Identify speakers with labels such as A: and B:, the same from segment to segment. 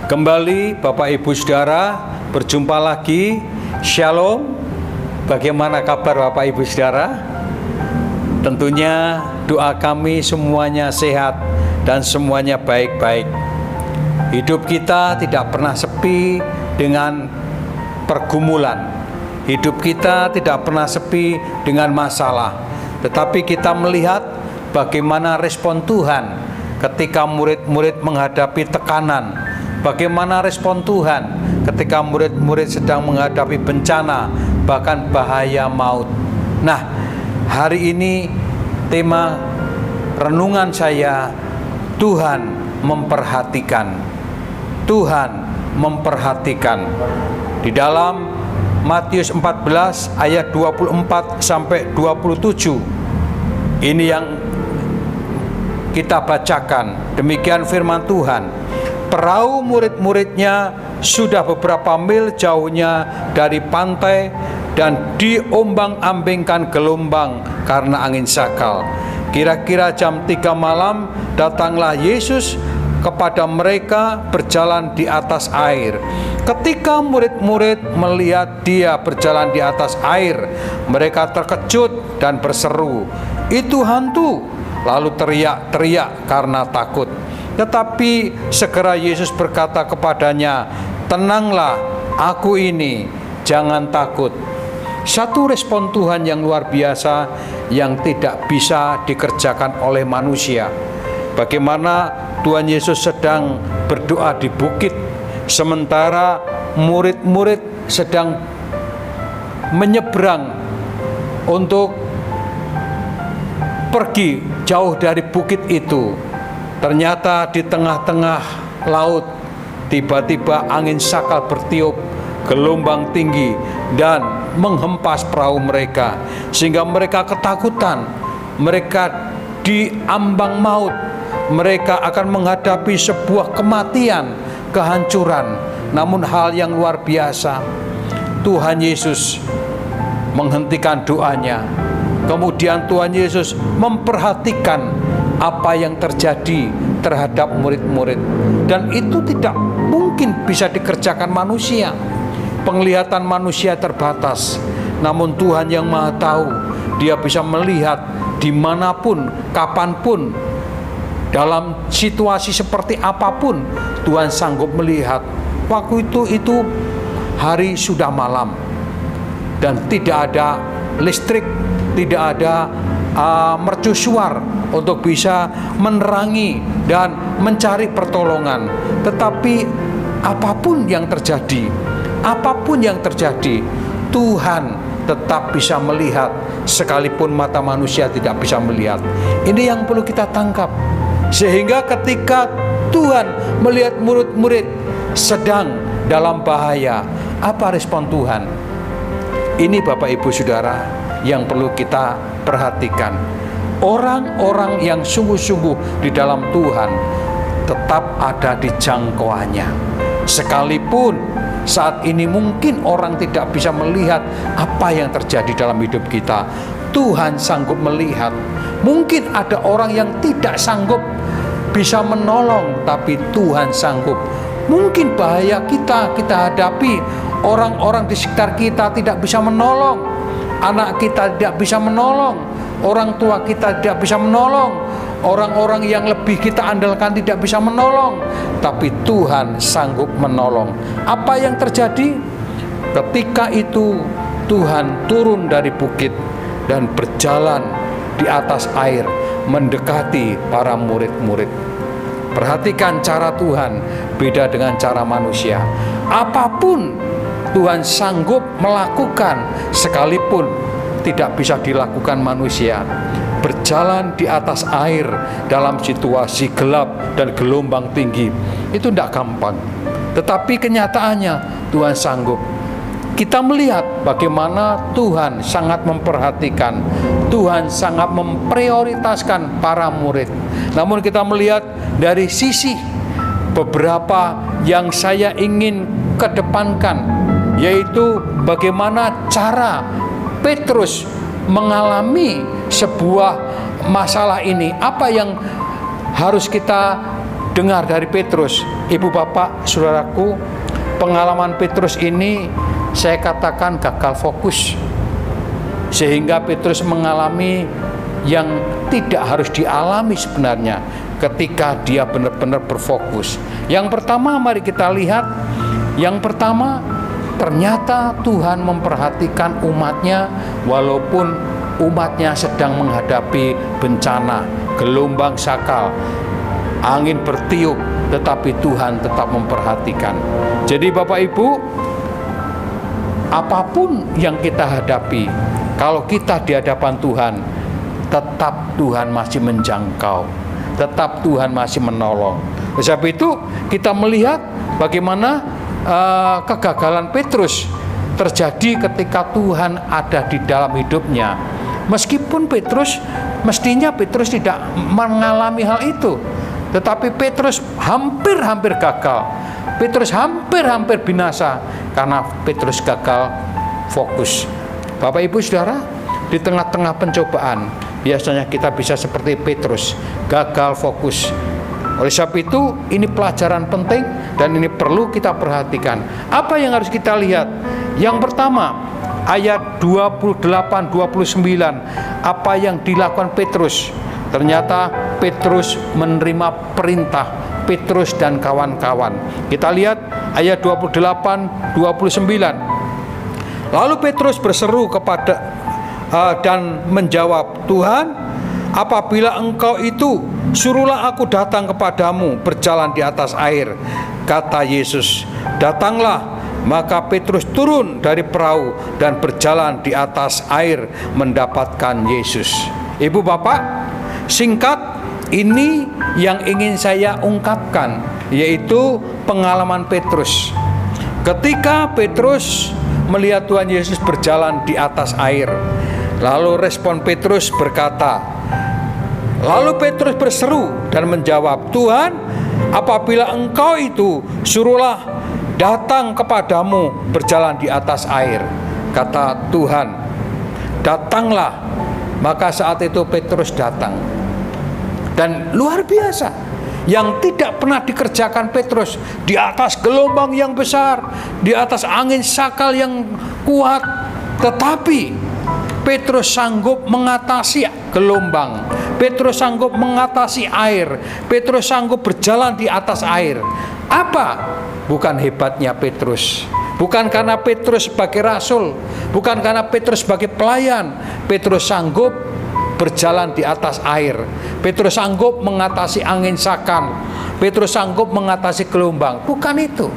A: Kembali Bapak Ibu Saudara, berjumpa lagi. Shalom. Bagaimana kabar Bapak Ibu Saudara? Tentunya doa kami semuanya sehat dan semuanya baik-baik. Hidup kita tidak pernah sepi dengan pergumulan. Hidup kita tidak pernah sepi dengan masalah. Tetapi kita melihat bagaimana respon Tuhan ketika murid-murid menghadapi tekanan. Bagaimana respon Tuhan ketika murid-murid sedang menghadapi bencana, bahkan bahaya maut. Nah, hari ini tema renungan saya, Tuhan memperhatikan. Tuhan memperhatikan. Di dalam Matius 14 ayat 24 sampai 27. Ini yang kita bacakan. Demikian firman Tuhan. Perahu murid-muridnya sudah beberapa mil jauhnya dari pantai dan diombang-ambingkan gelombang karena angin sakal. Kira-kira jam 3 malam datanglah Yesus kepada mereka berjalan di atas air. Ketika murid-murid melihat dia berjalan di atas air, mereka terkejut dan berseru, "Itu hantu!" Lalu teriak-teriak karena takut. Tetapi segera Yesus berkata kepadanya, "Tenanglah, aku ini, jangan takut." Satu respon Tuhan yang luar biasa yang tidak bisa dikerjakan oleh manusia. Bagaimana Tuhan Yesus sedang berdoa di bukit, sementara murid-murid sedang menyeberang untuk pergi jauh dari bukit itu. Ternyata di tengah-tengah laut tiba-tiba angin sakal bertiup, gelombang tinggi dan menghempas perahu mereka, sehingga mereka ketakutan. Mereka diambang maut. Mereka akan menghadapi sebuah kematian, kehancuran. Namun hal yang luar biasa, Tuhan Yesus menghentikan doanya. Kemudian Tuhan Yesus memperhatikan apa yang terjadi terhadap murid-murid, dan itu tidak mungkin bisa dikerjakan manusia. Penglihatan manusia terbatas, namun Tuhan yang Maha Tahu, Dia bisa melihat dimanapun, kapanpun, dalam situasi seperti apapun, Tuhan sanggup melihat. Waktu itu hari sudah malam dan tidak ada listrik, tidak ada mercusuar untuk bisa menerangi dan mencari pertolongan. Tetapi apapun yang terjadi, Tuhan tetap bisa melihat, sekalipun mata manusia tidak bisa melihat. Ini yang perlu kita tangkap. Sehingga ketika Tuhan melihat murid-murid sedang dalam bahaya, apa respon Tuhan? Ini Bapak Ibu Saudara yang perlu kita perhatikan. Orang-orang yang sungguh-sungguh di dalam Tuhan tetap ada di jangkauannya. Sekalipun saat ini mungkin orang tidak bisa melihat apa yang terjadi dalam hidup kita, Tuhan sanggup melihat. Mungkin ada orang yang tidak sanggup bisa menolong, tapi Tuhan sanggup. Mungkin bahaya kita hadapi, orang-orang di sekitar kita tidak bisa menolong, anak kita tidak bisa menolong, orang tua kita tidak bisa menolong, orang-orang yang lebih kita andalkan tidak bisa menolong, tapi Tuhan sanggup menolong. Apa yang terjadi? Ketika itu Tuhan turun dari bukit dan berjalan di atas air mendekati para murid-murid. Perhatikan cara Tuhan beda dengan cara manusia. Apapun Tuhan sanggup melakukan, sekalipun tidak bisa dilakukan manusia. Berjalan di atas air dalam situasi gelap dan gelombang tinggi, itu tidak gampang. Tetapi kenyataannya Tuhan sanggup. Kita melihat bagaimana Tuhan sangat memperhatikan, Tuhan sangat memprioritaskan para murid. Namun kita melihat dari sisi beberapa yang saya ingin kedepankan, yaitu bagaimana cara Petrus mengalami sebuah masalah ini. Apa yang harus kita dengar dari Petrus. Ibu bapak, saudaraku, pengalaman Petrus ini saya katakan gagal fokus, sehingga Petrus mengalami yang tidak harus dialami sebenarnya ketika dia benar-benar berfokus. Yang pertama, mari kita lihat. Yang pertama, ternyata Tuhan memperhatikan umatnya walaupun umatnya sedang menghadapi bencana, gelombang sakal, angin bertiup, tetapi Tuhan tetap memperhatikan. Jadi Bapak Ibu, apapun yang kita hadapi, kalau kita di hadapan Tuhan, tetap Tuhan masih menjangkau, tetap Tuhan masih menolong. Sebab itu kita melihat bagaimana kegagalan Petrus terjadi ketika Tuhan ada di dalam hidupnya. Meskipun mestinya Petrus tidak mengalami hal itu, tetapi Petrus hampir-hampir gagal. Petrus hampir-hampir binasa karena Petrus gagal fokus. Bapak Ibu Saudara, di tengah-tengah pencobaan biasanya kita bisa seperti Petrus, gagal fokus. Oleh sebab itu, ini pelajaran penting dan ini perlu kita perhatikan. Apa yang harus kita lihat? Yang pertama, ayat 28-29, apa yang dilakukan Petrus? Ternyata Petrus menerima perintah, Petrus dan kawan-kawan. Kita lihat ayat 28-29. Lalu Petrus berseru kepada dan menjawab, Tuhan, apabila Engkau itu, suruhlah aku datang kepadamu berjalan di atas air. Kata Yesus, datanglah. Maka Petrus turun dari perahu dan berjalan di atas air mendapatkan Yesus. Ibu bapak, singkat, ini yang ingin saya ungkapkan, yaitu pengalaman Petrus. Ketika Petrus melihat Tuhan Yesus berjalan di atas air, lalu respon Petrus berkata, lalu Petrus berseru dan menjawab, Tuhan, apabila Engkau itu, suruhlah datang kepadamu berjalan di atas air. Kata Tuhan, datanglah. Maka saat itu Petrus datang. Dan luar biasa, yang tidak pernah dikerjakan Petrus, di atas gelombang yang besar, di atas angin sakal yang kuat, tetapi Petrus sanggup mengatasi gelombang, Petrus sanggup mengatasi air, Petrus sanggup berjalan di atas air. Apa? Bukan hebatnya Petrus, bukan karena Petrus sebagai rasul, bukan karena Petrus sebagai pelayan. Petrus sanggup berjalan di atas air, Petrus sanggup mengatasi angin sakal, Petrus sanggup mengatasi gelombang. Bukan itu,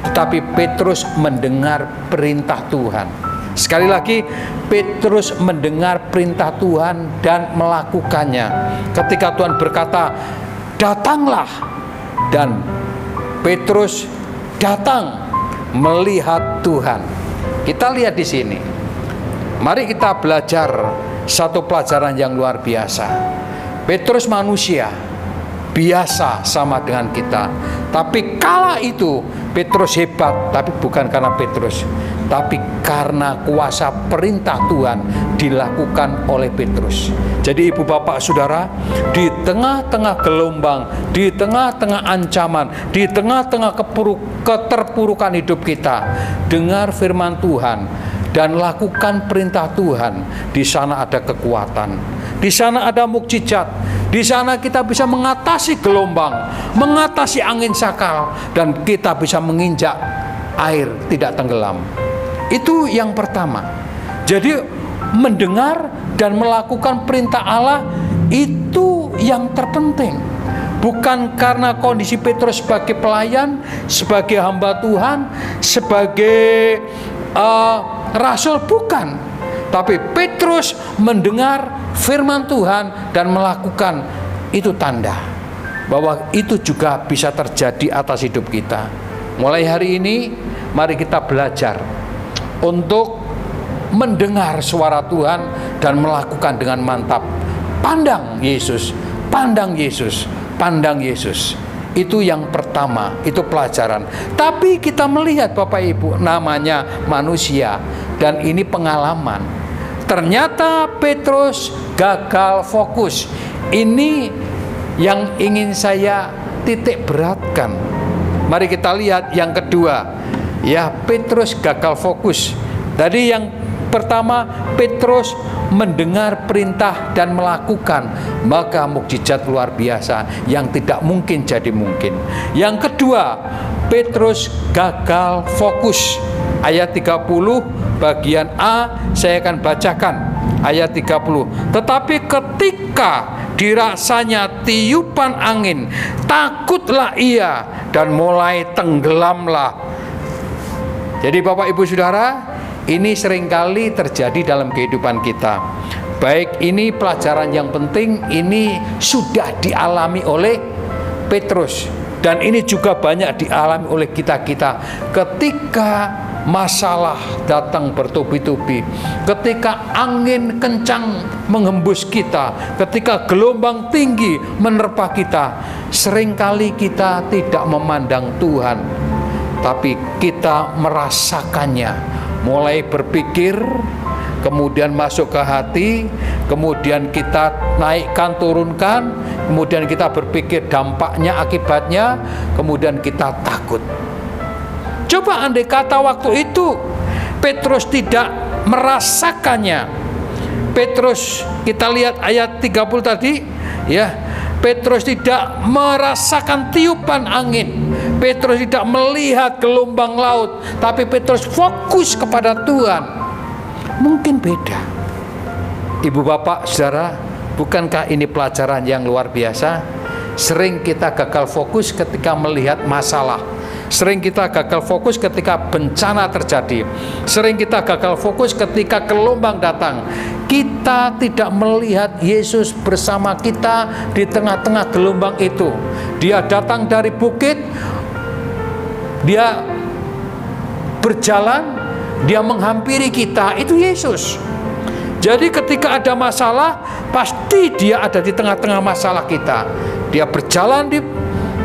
A: tetapi Petrus mendengar perintah Tuhan. Sekali lagi, Petrus mendengar perintah Tuhan dan melakukannya. Ketika Tuhan berkata, datanglah, dan Petrus datang melihat Tuhan. Kita lihat di sini. Mari kita belajar satu pelajaran yang luar biasa. Petrus manusia, biasa sama dengan kita. Tapi kala itu Petrus hebat, tapi bukan karena Petrus, tapi karena kuasa perintah Tuhan dilakukan oleh Petrus. Jadi ibu bapak saudara, di tengah-tengah gelombang, di tengah-tengah ancaman, di tengah-tengah keterpurukan hidup kita, dengar firman Tuhan dan lakukan perintah Tuhan. Di sana ada kekuatan, di sana ada mukjizat, di sana kita bisa mengatasi gelombang, mengatasi angin sakal, dan kita bisa menginjak air tidak tenggelam. Itu yang pertama. Jadi mendengar dan melakukan perintah Allah itu yang terpenting. Bukan karena kondisi Petrus sebagai pelayan, sebagai hamba Tuhan, sebagai rasul, bukan. Tapi Petrus mendengar firman Tuhan dan melakukan, itu tanda bahwa itu juga bisa terjadi atas hidup kita. Mulai hari ini, mari kita belajar untuk mendengar suara Tuhan dan melakukan dengan mantap. Pandang Yesus, pandang Yesus, pandang Yesus. Itu yang pertama, itu pelajaran. Tapi kita melihat Bapak Ibu, namanya manusia, dan ini pengalaman. Ternyata Petrus gagal fokus. Ini yang ingin saya titik beratkan. Mari kita lihat yang kedua. Ya, Petrus gagal fokus. Tadi yang pertama, Petrus mendengar perintah dan melakukan, maka mukjizat luar biasa yang tidak mungkin jadi mungkin. Yang kedua, Petrus gagal fokus. Ayat 30 bagian A saya akan bacakan. Ayat 30. Tetapi ketika dirasanya tiupan angin, takutlah ia dan mulai tenggelamlah. Jadi Bapak Ibu Saudara, ini seringkali terjadi dalam kehidupan kita. Baik ini pelajaran yang penting, ini sudah dialami oleh Petrus. Dan ini juga banyak dialami oleh kita-kita. Ketika masalah datang bertubi-tubi, ketika angin kencang menghembus kita, ketika gelombang tinggi menerpa kita, seringkali kita tidak memandang Tuhan, tapi kita merasakannya. Mulai berpikir, kemudian masuk ke hati, kemudian kita naikkan, turunkan, kemudian kita berpikir dampaknya, akibatnya, kemudian kita takut. Coba andai kata waktu itu Petrus tidak merasakannya. Petrus, kita lihat ayat 30 tadi, ya. Petrus tidak merasakan tiupan angin. Petrus tidak melihat gelombang laut, tapi Petrus fokus kepada Tuhan. Mungkin beda. Ibu bapak saudara, bukankah ini pelajaran yang luar biasa? Sering kita gagal fokus ketika melihat masalah. Sering kita gagal fokus ketika bencana terjadi. Sering kita gagal fokus ketika gelombang datang. Kita tidak melihat Yesus bersama kita di tengah-tengah gelombang itu. Dia datang dari bukit, dia berjalan, dia menghampiri kita. Itu Yesus. Jadi ketika ada masalah, pasti dia ada di tengah-tengah masalah kita. Dia berjalan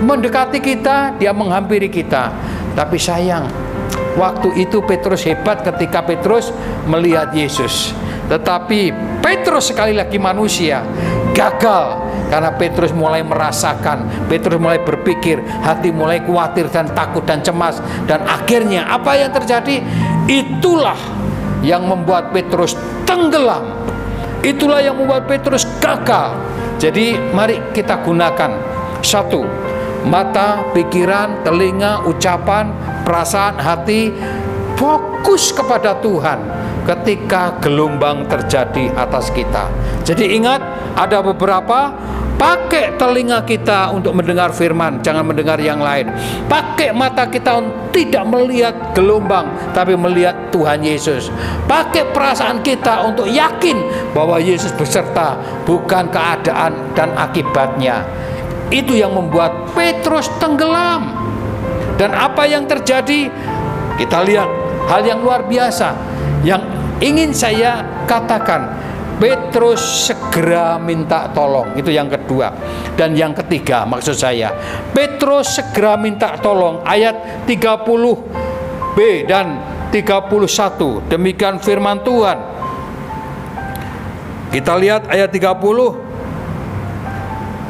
A: mendekati kita, dia menghampiri kita. Tapi sayang, waktu itu Petrus hebat ketika Petrus melihat Yesus. Tetapi Petrus sekali lagi manusia, gagal karena Petrus mulai merasakan, Petrus mulai berpikir, hati mulai khawatir dan takut dan cemas. Dan akhirnya apa yang terjadi? Itulah yang membuat Petrus tenggelam. Itulah yang membuat Petrus gagal. Jadi mari kita gunakan satu, mata, pikiran, telinga, ucapan, perasaan, hati, fokus kepada Tuhan ketika gelombang terjadi atas kita. Jadi ingat, ada beberapa, pakai telinga kita untuk mendengar firman, jangan mendengar yang lain. Pakai mata kita untuk tidak melihat gelombang, tapi melihat Tuhan Yesus. Pakai perasaan kita untuk yakin bahwa Yesus beserta, bukan keadaan dan akibatnya. Itu yang membuat Petrus tenggelam. Dan apa yang terjadi? Kita lihat hal yang luar biasa. Yang ingin saya katakan, Petrus segera minta tolong. Itu yang kedua. Dan yang ketiga, maksud saya, Petrus segera minta tolong. Ayat 30b dan 31. Demikian firman Tuhan. Kita lihat ayat 30.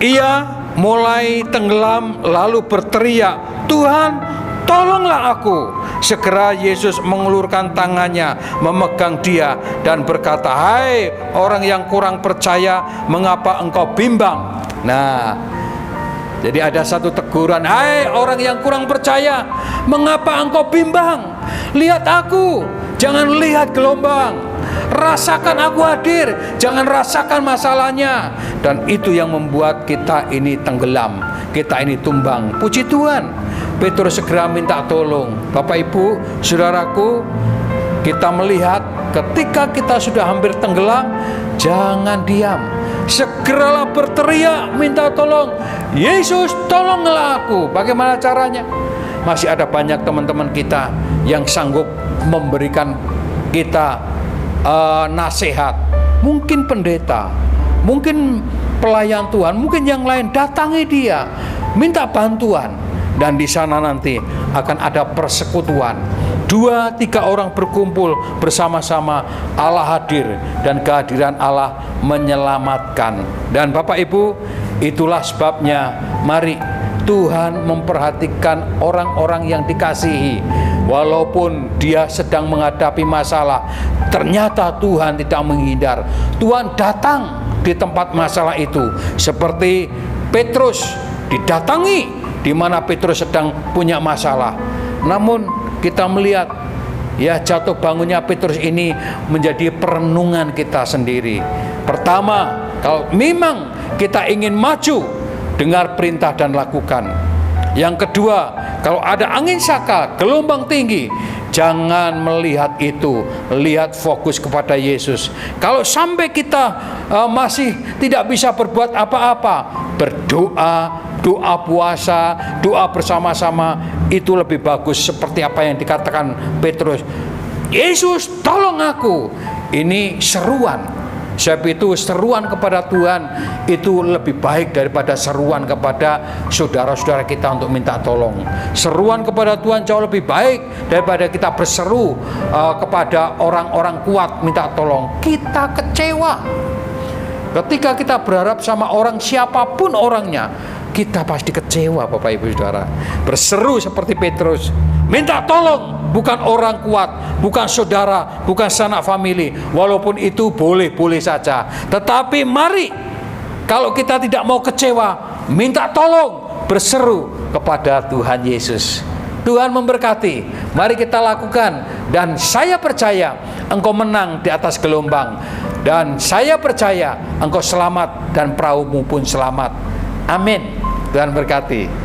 A: Ia mulai tenggelam lalu berteriak, "Tuhan, tolonglah aku." Segera Yesus mengulurkan tangannya, memegang dia dan berkata, "Hai orang yang kurang percaya, mengapa engkau bimbang?" Nah, jadi ada satu teguran, "Hai orang yang kurang percaya, mengapa engkau bimbang? Lihat aku, jangan lihat gelombang. Rasakan aku hadir, jangan rasakan masalahnya." Dan itu yang membuat kita ini tenggelam, kita ini tumbang. Puji Tuhan, Petrus segera minta tolong. Bapak Ibu, saudaraku, kita melihat ketika kita sudah hampir tenggelam, jangan diam. Segeralah berteriak, minta tolong. "Yesus, tolonglah aku." Bagaimana caranya? Masih ada banyak teman-teman kita yang sanggup memberikan kita nasihat. Mungkin pendeta, mungkin pelayan Tuhan, mungkin yang lain. Datangi dia, minta bantuan. Dan di sana nanti akan ada persekutuan. 2-3 orang berkumpul bersama-sama, Allah hadir, dan kehadiran Allah menyelamatkan. Dan Bapak Ibu, itulah sebabnya mari Tuhan memperhatikan orang-orang yang dikasihi. Walaupun dia sedang menghadapi masalah, ternyata Tuhan tidak menghindar. Tuhan datang di tempat masalah itu, seperti Petrus didatangi di mana Petrus sedang punya masalah. Namun kita melihat ya, jatuh bangunnya Petrus ini menjadi perenungan kita sendiri. Pertama, kalau memang kita ingin maju, dengar perintah dan lakukan. Yang kedua, kalau ada angin saka, gelombang tinggi, jangan melihat itu, lihat fokus kepada Yesus. Kalau sampai kita masih tidak bisa berbuat apa-apa, berdoa, doa puasa, doa bersama-sama, itu lebih bagus. Seperti apa yang dikatakan Petrus, Yesus tolong aku. Ini seruan. Sebab itu seruan kepada Tuhan itu lebih baik daripada seruan kepada saudara-saudara kita untuk minta tolong. Seruan kepada Tuhan jauh lebih baik daripada kita berseru kepada orang-orang kuat minta tolong. Kita kecewa ketika kita berharap sama orang, siapapun orangnya, kita pasti kecewa, Bapak Ibu Saudara. Berseru seperti Petrus, minta tolong, bukan orang kuat, bukan saudara, bukan sanak famili. Walaupun itu boleh-boleh saja, tetapi mari, kalau kita tidak mau kecewa, minta tolong, berseru kepada Tuhan Yesus. Tuhan memberkati. Mari kita lakukan. Dan saya percaya engkau menang di atas gelombang. Dan saya percaya engkau selamat dan perahumu pun selamat. Amin. Tuhan berkati.